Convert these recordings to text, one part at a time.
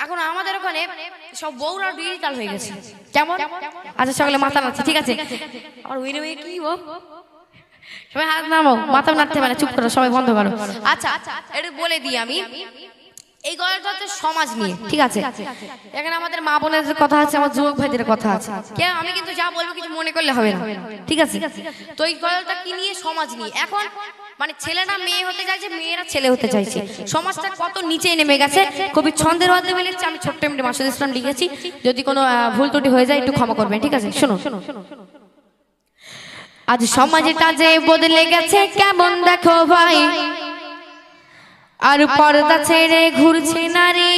এখন আমাদের ওখানে সব বউরা ডিজিটাল হয়ে গেছে। কেমন? আচ্ছা সকালে মাথা নাড়ছে, ঠিক আছে। আর ওই রে কি ও সবাই হাত নামাও, মাথা নাড়তে পারে, চুপ করো, সবাই বন্ধ করো। আচ্ছা এটা বলে দিই আমি, এই গল্পটা হচ্ছে সমাজ নিয়ে, ঠিক আছে। এখানে আমাদের মা বোনের কথা আছে, আমার যুবক ভাইদের কথা আছে। কেন আমি কিন্তু যা বলবো কিছু মনে করলে হবে না, ঠিক আছে। তো এই গল্পটা কি নিয়ে? সমাজ নিয়ে। এখন মানে ছেলেরা মেয়ে হতে চাইছে, মেয়েরা ছেলে হতে চাইছে। সমাজটা কত নিচে নেমে গেছে। কবি ছন্দের মাধ্যমে লিখছে, আমি ছোট্ট এমনি মাসুদ ইসলাম লিখেছি। যদি কোনো ভুল ত্রুটি হয়ে যায় একটু ক্ষমা করবেন, ঠিক আছে। শোনো, আজ সমাজটা যে বদলে গেছে কেমন দেখো ভাই, আর পর্দা ছেড়ে ঘুরছে নারী,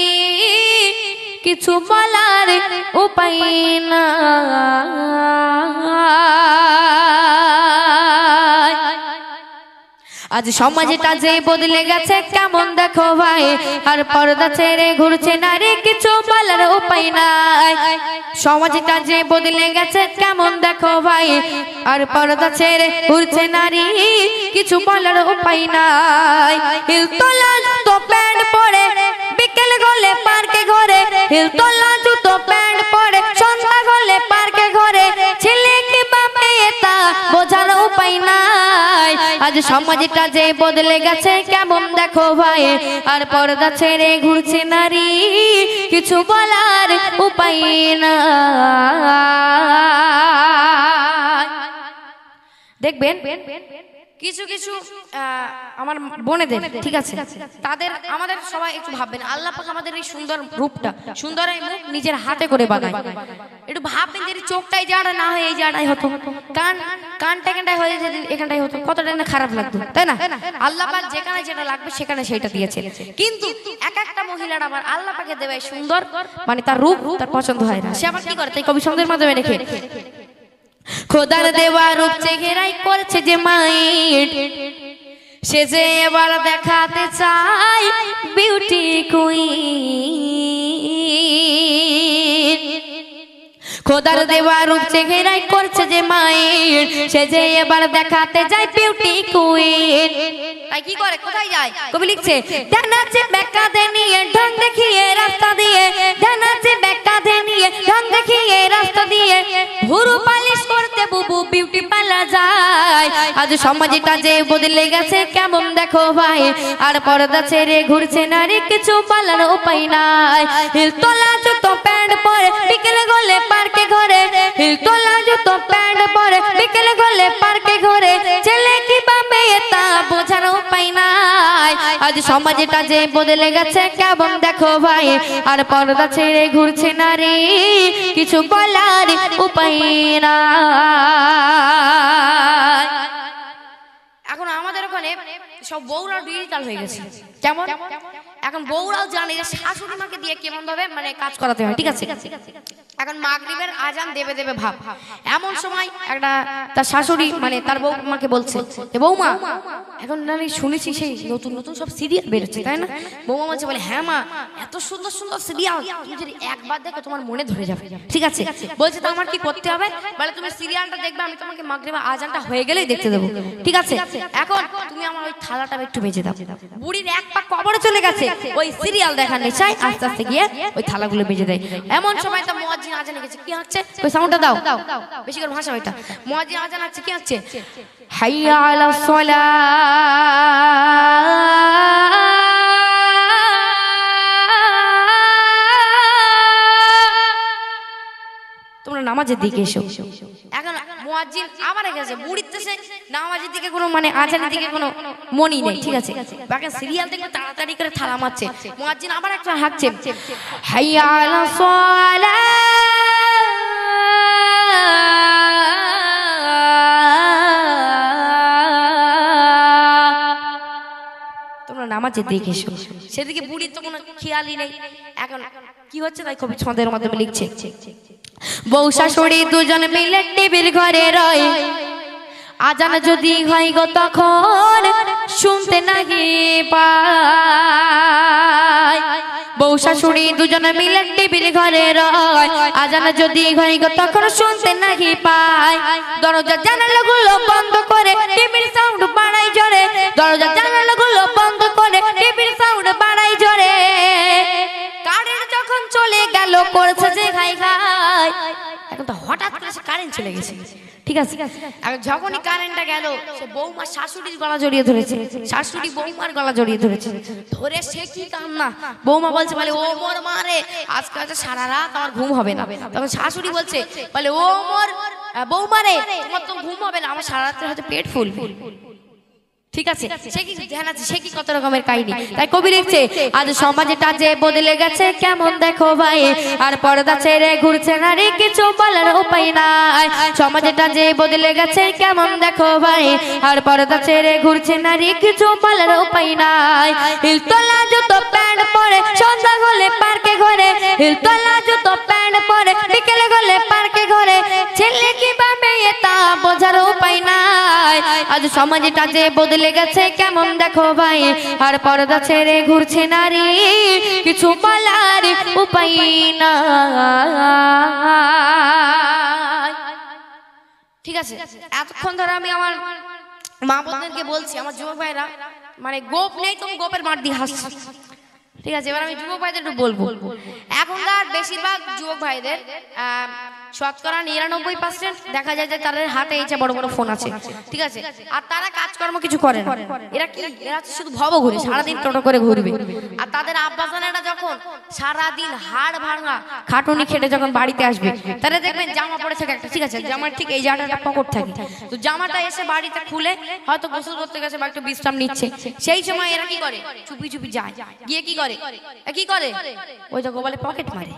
কিছু বলার উপায় না। আজ সমাজটা যে বদলে গেছে কেমন দেখো ভাই, আর পর্দা ছেড়ে ঘুরছে নারী, কিছু বলার উপায় নাই। সমাজটা যে বদলে গেছে কেমন দেখো ভাই, আর পর্দা ছেড়ে ঘুরছে নারী, কিছু বলার উপায় নাই। হিল তোলা জুতো প্যান্ট পরে বিকেল গলে পার্কে ঘরে, হিল তোলা জুতো প্যান্ট পরে সন্ধ্যা গলে পার্কে ঘরে, ছেলে কি বাপে তা বোঝার উপায় নাই। আজ সমাজটা যে বদলে গেছে কেমন দেখো ভাই, আর পর্দা ছেড়ে ঘুরছে নারী, কিছু বলার উপায় নাই। দেখবেন কিছু কিছু আমার বোনেদের, ঠিক আছে, তাদের আমাদের সবাই একটু ভাববেন, আল্লাহ পাক আমাদের এই সুন্দর রূপটা, সুন্দর এই মুখ নিজের হাতে করে বানায়। একটু ভাববেন যে চোখটাই যারা না হয় এই জায়গাটাই হতো, কানটা এখানটাই হয়ে যদি এখানটাই হতো, কতটা না খারাপ লাগতো, তাই না? আল্লাহ পাক যেখানে যেটা লাগবে সেখানে সেটা দিয়েছে। কিন্তু এক একটা মহিলার আবার আল্লাহ পাকে দেওয়া সুন্দর মানে তার রূপ তার পছন্দ হয় না, সে আবার কি করে? তাই কবি ছন্দের মাধ্যমে রেখে, খোদার দেওয়া রূপ চেহারাই করছে যে মাইট, সে যে এবার দেখাতে চাই বিউটি কুইন। খোদার দেওয়া রূপ চেহারাই করছে যে মাইট, সে যে এবার দেখাতে যায় বিউটি কুইন। তাই কি করে? কোথায় যায়? কবি লিখছে, জানাচ্ছে বেকাদে নিয়ে ঢং দেখিয়ে রাস্তা দিয়ে, জানাচ্ছে বেকাদে নিয়ে ঢং দেখিয়ে রাস্তা দিয়ে, ভুরু পালিশ করতে বুবু বিউটি পার্লার যায়। আজ সমাজটা যে বদলে গেছে কেমন দেখো ভাই, আর পর্দা ছেড়ে ঘুরছে নারী, কিছু বলার উপায় নাই। হিল তোলা জুতো প্যান্ট পরে বিকেলে গলে পার্কে ঘরে, হিল তোলা জুতো প্যান্ট পরে বিকেলে গলে পার্কে ঘরে, ছেলে কি পাবে তা বোঝার উপায় নাই। আজ সমাজটা যে বদলে গেছে কেমন দেখো ভাই, আর পর্দা ছেড়ে ঘুরছে নারী, কিছু বলার উপায় নাই। এখন আমাদের ওখানে সব বউরা ডিজিটাল হয়ে গেছে। কেমন? এখন বউরাও জানে যে শাশুড়ি মাকে দিয়ে কেমন ভাবে মানে কাজ করাতে হয়, ঠিক আছে। এখন মাগরিবের আজান দেবে দেবে ভাব, এমন সময় একটা তার শাশুড়ি মানে তার বৌমাকে বলছে, বৌমা এখন আমি শুনেছি সেই নতুন নতুন সব সিরিয়াল বেরোচ্ছে, তাই না? বৌমা বলছে, বলে হ্যাঁ মা, এত সুন্দর সুন্দর সিরিয়াল, তুমি যদি একবার দেখো তোমার মনে ধরে যাবে, ঠিক আছে। বলছে তো আমার কি করতে হবে? বলে তুমি সিরিয়ালটা দেখবে, আমি তোমাকে মাগরিবের আজানটা হয়ে গেলেই দেখতে দেবো, ঠিক আছে। এখন তুমি আমার ওই থালাটা একটু বেজে দাও। বুড়ির এক পা কবরে চলে গেছে ওই সিরিয়াল দেখার নেশায়, আস্তে আস্তে গিয়ে ওই থালাগুলো বেজে দেয়। এমন সময় তো মুয়াজ্জিন আজান গেছে, কি হচ্ছে? ওই সাউন্ডটা দাও, বেশি করে ভাষা ওইটা। মুয়াজ্জিন আজান হচ্ছে, কি হচ্ছে? হাইয়া আলাস সালাহ, তোমরা নামাজের দিকে এসো। এখন মুয়াজ্জিন আবার গেছে, বুড়ির দেশে নামাজের দিকে কোনো মানে আজানের দিকে কোনো মনই নেই, ঠিক আছে। বাকি সিরিয়াল দেখে তাড়াতাড়ি করে থালা মারছে। মুয়াজ্জিন আবার একটা হাঁকছে, হাইয়া আলাস সালাহ, তোমরা নামাজের দিকে এসো। সেদিকে বুড়ির তো কোনো খেয়ালই নেই। এখন কি হচ্ছে? তাই কবি ছন্দের মাধ্যমে লিখছে, বউ শাশুড়ি দুজন মিলে টিভির ঘরে রয়, আজান যদি হয় গো তখন শুনতে নাহি পায়। বউ শাশুড়ি দুজন মিলে টিভির ঘরে রয়, আজান যদি হয় গো তখন শুনতে নাহি পায়। দরজা জানালাগুলো বন্ধ করে টিভির সাউন্ড বাড়াই জোরে, দরজা জানালাগুলো বন্ধ করে টিভির সাউন্ড বাড়াই জোরে। কারেন্ট যখন গেল করছে যে খাই খাই। এখন তো হঠাৎ করে সে কারেন্ট চলে গেছে, ঠিক আছে। যখনই কারেন্টটা গেল সে বৌমা শাশুড়ির গলা জড়িয়ে ধরেছে, শাশুড়ি বৌমার গলা জড়িয়ে ধরেছে, ধরে সে কি কান্না। বৌমা বলছে বলে ও মোর মা রে, আজকে হয়তো সারা রাত আমার ঘুম হবে না। তখন শাশুড়ি বলছে বলে ও মোর বৌমা রে, তোমার তো ঘুম হবে না, আমার সারা রাত্রে হয়তো পেট ফুল। ঠিক আছে, সে কি ধ্যান আছে, সে কি কত রকমের কাহিনী। তাই কবি লিখছে আজ সমাজটা যে বদলে গেছে কেমন দেখো ভাই, আর পর্দা ছেড়ে ঘুরছে নারী কিছু বলার উপায় নাই। সমাজটা যে বদলে গেছে কেমন দেখো ভাই, আর পর্দা ছেড়ে ঘুরছে নারী কিছু বলার উপায় নাই। হিলতলা জুতো প্যান্ট পরে সন্ধ্যা হলে পার্কে ঘরে, হিলতলা জুতো প্যান্ট পরে বিকেলে গেলে পার্কে ঘরে, ছেলে কি বা মেয়ে তা বোঝার উপায় নাই। আজ সমাজটা যে বদলে গেছে কেমন দেখো ভাই, আর পর্দা ছেড়ে ঘুরছে নারী কিছু বলার উপায় নাই। ঠিক আছে, এতক্ষণ ধরে আমি আমার মা বোনদেরকে বলছি, আমার যুবক ভাইরা মানে গোপ নেই, তুমি গোপের মাঠ দিয়ে হাসছো, ঠিক আছে। এবার আমি যুবক ভাইদের একটু বলবো, এখনকার বেশিরভাগ যুবক ভাইদের শতকরা 99% দেখা যায় যে তাদের হাতে এই যে বড় বড় ফোন আছে, ঠিক আছে। আর তারা কাজকর্ম কিছু করে না, এরা কি, এরা শুধু ভব ঘুরে, সারাদিন টোটো করে ঘুরবে। আর তাদের আব্বাজানেরা যখন সারাদিন হাড় ভাঙা খাটুনি খেটে যখন বাড়িতে আসবে, তারা দেখবেন জামা পরে থাকে একটা, ঠিক আছে, জামার ঠিক এই জায়গাটা পকেট থাকে, তো জামাটা এসে বাড়িতে খুলে হয়তো গোসল করতে গেছে বা একটু বিশ্রাম নিচ্ছে, সেই সময় এরা কি করে, চুপি চুপি যায়, গিয়ে কি করে, কি করে, ওই তো বলে পকেট মারে।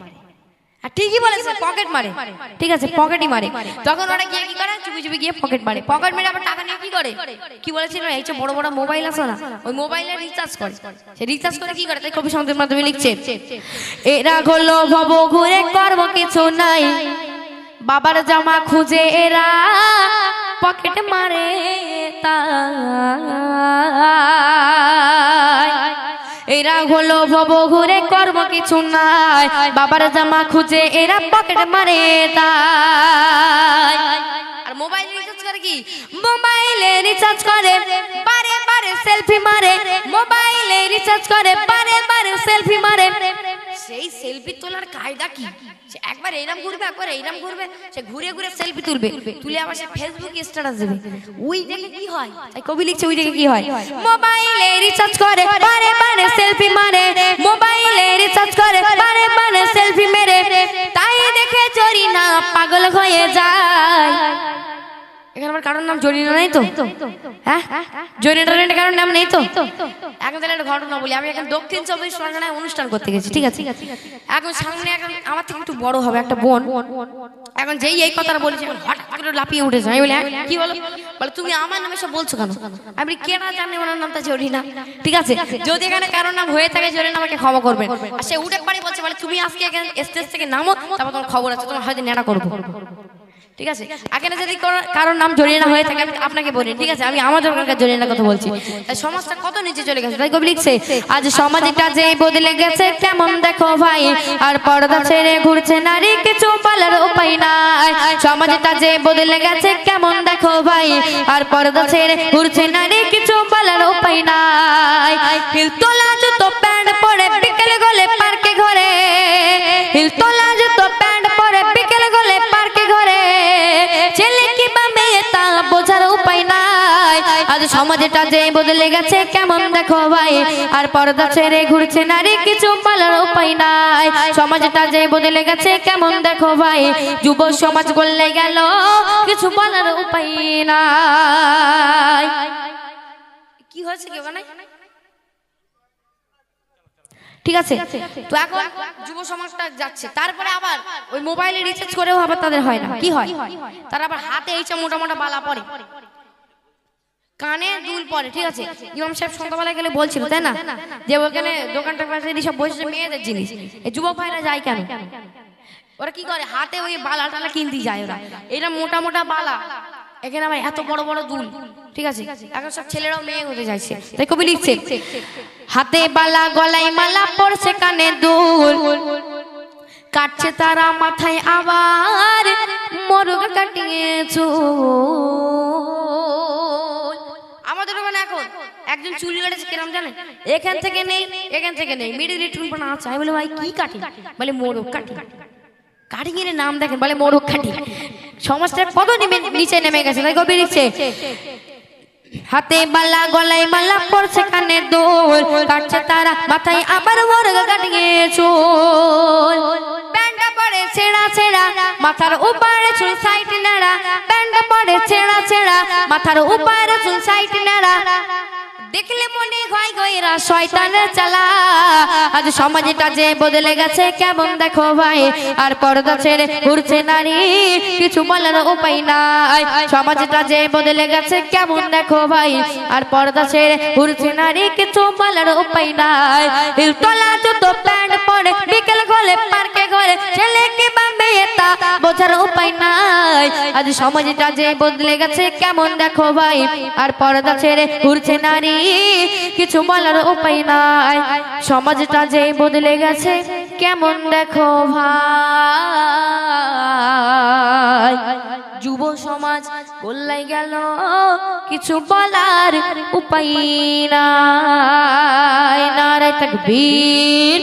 আর ঠিকই বলেছে, পকেট মারে, ঠিক আছে, পকেটই মারে। তখন ওরা গিয়ে কি করে, চুপি চুপি গিয়ে পকেট মারে, পকেট মেরে আবার টাকা নিয়ে কি করে, কি বলেছিল, এই যে বড় বড় মোবাইল আছে না, ওই মোবাইলে রিচার্জ করে, সে রিচার্জ করে কি করে, তাই কবি সঙ্গীতের মাধ্যমে লিখছে এরা হলো ভব ঘুরে কর্ম কিছু নাই, বাবার জামা খুঁজে এরা পকেট মারে তাই। এরা হলো ভব ঘুরে কর্ম কিছু নাই, বাবার জামা খুঁজে এরা পকেট মারে তাই। আর মোবাইল রিচার্জ করে কি, মোবাইলে রিচার্জ করে বারে বারে সেলফি মারে, মোবাইলে রিচার্জ করে বারে বারে সেলফি মারে। সেই সেলফি তোলার কায়দা কি, সে একবার এইরকম ঘুরবে, একবার এইরকম ঘুরবে, সে ঘুরে ঘুরে সেলফি তুলবে, তুলে আবার সে ফেসবুকে স্ট্যাটাস দেবে। ওই দেখে কি হয়, তাই কবি লিখছে ওই দেখে কি হয়, মোবাইলে রিচার্জ করে বারে বারে সেলফি মারে, মোবাইলে রিচার্জ করে বারে বারে সেলফি মেরে, তাই দেখে জরিনা পাগল হয়ে যায়। এখানে আমার কারোর নাম জরিনা নেই তো, হ্যাঁ জরিনা কারোর নাম নেই তো। এখন তাহলে একটা ঘটনা বলি, আমি এখন দক্ষিণ 24 পরগনায় অনুষ্ঠান করতে গেছি, ঠিক আছে। এখন সামনে এখন আমার থেকে একটু বড় হবে একটা বোন, এখন যেই এই কথাটা বলেছি হঠাৎ করে লাফিয়ে উঠেছে। আমি বলি কি বলো, বলে তুমি আমার নামে সব বলছো কেন, আমি কেনা জানি ওনার নামটা জরিনা, ঠিক আছে। যদি এখানে কারোর নাম হয়ে থাকে জরিনা আমাকে ক্ষমা করবেন। আর সে উঠে পারি বলছে বলে তুমি আজকে এখানে স্টেজ থেকে নামো, তারপর তোমার খবর আছে, তোমার হয়তো নেড়া করবো, ঠিক আছে। এখানে যদি কারোর নাম জরিনা হয়ে থাকে আমি আপনাকে বলি, ঠিক আছে, আমি আমাদের ওখানকার জরিনার কথা বলছি। তাই সমাজটা কত নিচে চলে গেছে, তাই কবি লিখছে আজ সমাজটা যে বদলে গেছে কেমন দেখো ভাই, আর পর্দা ছেড়ে ঘুরছে নারী কিছু বলার উপায় নাই। সমাজটা যে বদলে গেছে কেমন দেখো ভাই, আর পর্দা ছেড়ে ঘুরছে নারী কিছু বলার উপায় নাই। হিলতলা জুতো প্যান্ট পরে বিকেলে গেলে পার্কে ঘরে, হিলতলা জুতো প্যান্ট পরে বিকেলে গেলে পার্কে ঘরে, ছেলে কি বা মেয়ে তা বোঝার উপায় নাই। আজ সমাজটা যে বদলে গেছে কেমন দেখো ভাই, আর পর্দা ছেড়ে ঘুরছে নারী কিছু বলার উপায় নাই। সমাজটা যে বদলে গেছে কেমন দেখো ভাই, যুব সমাজ বললে গেল কিছু বলার উপায় নাই। কি হয়েছে কি ওখানে, ঠিক আছে। তো এখন যুব সমাজটা যাচ্ছে, তারপরে আবার ওই মোবাইলে রিচার্জ করেও আবার তাদের হয় না, কি হয়, তারা আবার হাতে এই মোটা মোটা বালা পরে, কানে দুল পরে, ঠিক আছে। ইমাম সাহেব সন্ধ্যাবেলা গেলে বলছিল তাই না, যে ওখানে দোকানটার পাশে সব বসে মেয়েদের জিনিস, এই যুবক ভাইরা যায় কেন, ওরা কি করে, হাতে ওই বালা টালা কিনতে যায়, ওরা এটা মোটা মোটা বালা, এখানে আবার এত বড় বড় দুল, ঠিক আছে। এখন সব ছেলেরাও মেয়ে হতে যাচ্ছে, তাই কবি লিখছে হাতে বালা গলায় মালা পড়ছে কানে দুল, কাটছে তারা মাথায় আবার মোরগ কাটিয়ে চুল। আমাদের ওখানে এখন এক একজন চুরি কাটেছে কিরম জানেন, এখান থেকে নেই এখান থেকে নেই মিডিল টুনপানা আছে। আমি বলে ভাই কি কাটি? বলে মোড়ক কাটি। কাটি গিয়ে নাম দেখেন, বলে মোড়ক কাটি। সমাজটা কত নিচে নেমে গেছে, তাই কবি লিখছে হাতে বালা গলায় মালা পড়ছে কানে দোল, কাটছে তারা মাথায় আবার মোরগ কাটিয়ে চুল। প্যান্টটা পরে ছেঁড়া ছেঁড়া মাথার উপারে চুল সাইড নাড়া, প্যান্টটা পরে ছেঁড়া ছেঁড়া মাথার উপারে চুল সাইড নাড়া। দেখলে মনে হয় গয়রা শয়তানের চালা। আজ সমাজটা যে বদলে গেছে কেমন দেখো ভাই, আর পর্দা ছেড়ে ঘুরছে নারী কিছু বলার উপায় নাই। সমাজটা যে বদলে গেছে কেমন দেখো ভাই, আর পর্দা ছেড়ে ঘুরছে নারী কিছু বলার উপায় নাই। তলা জুতো প্যান্ট পরে বিকেল গলে পার্কে ঘরে ছেলেকে বা মেয়েটা বোঝার উপায় নাই। আজ সমাজটা যে বদলে গেছে কেমন দেখো ভাই, আর পর্দা ছেড়ে ঘুরছে নারী কিছু বলার উপায় নাই। সমাজটা যে বদলে গেছে কেমন দেখো ভাই, যুব সমাজ গোল্লাই গেল কিছু বলার উপায় নাই। নারে তাকবীর।